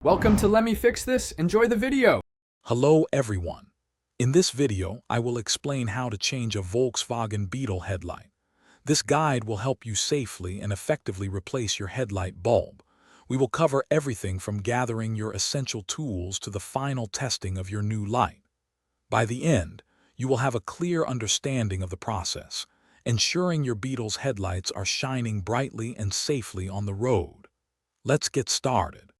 Welcome to Let Me Fix This. Enjoy the video. Hello everyone. In this video, I will explain how to change a Volkswagen Beetle headlight. This guide will help you safely and effectively replace your headlight bulb. We will cover everything from gathering your essential tools to the final testing of your new light. By the end, you will have a clear understanding of the process, ensuring your Beetle's headlights are shining brightly and safely on the road. Let's get started.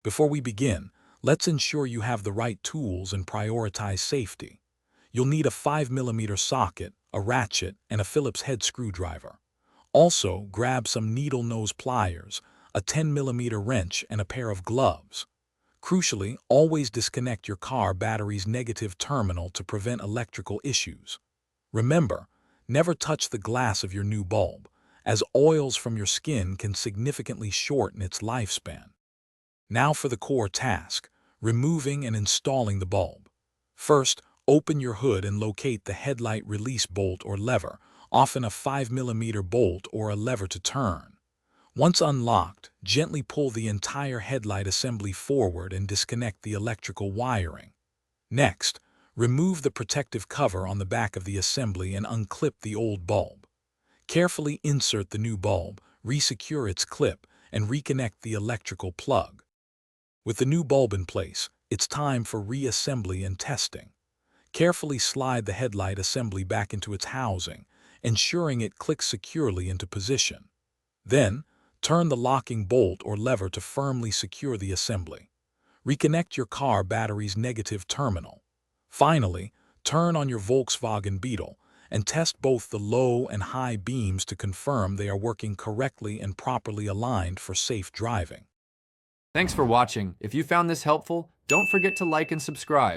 Before we begin, let's ensure you have the right tools and prioritize safety. You'll need a 5mm socket, a ratchet, and a Phillips head screwdriver. Also, grab some needle nose pliers, a 10mm wrench, and a pair of gloves. Crucially, always disconnect your car battery's negative terminal to prevent electrical issues. Remember, never touch the glass of your new bulb, as oils from your skin can significantly shorten its lifespan. Now for the core task, removing and installing the bulb. First, open your hood and locate the headlight release bolt or lever, often a 5mm bolt or a lever to turn. Once unlocked, gently pull the entire headlight assembly forward and disconnect the electrical wiring. Next, remove the protective cover on the back of the assembly and unclip the old bulb. Carefully insert the new bulb, resecure its clip, and reconnect the electrical plug. With the new bulb in place, it's time for reassembly and testing. Carefully slide the headlight assembly back into its housing, ensuring it clicks securely into position. Then, turn the locking bolt or lever to firmly secure the assembly. Reconnect your car battery's negative terminal. Finally, turn on your Volkswagen Beetle and test both the low and high beams to confirm they are working correctly and properly aligned for safe driving. Thanks for watching. If you found this helpful, don't forget to like and subscribe.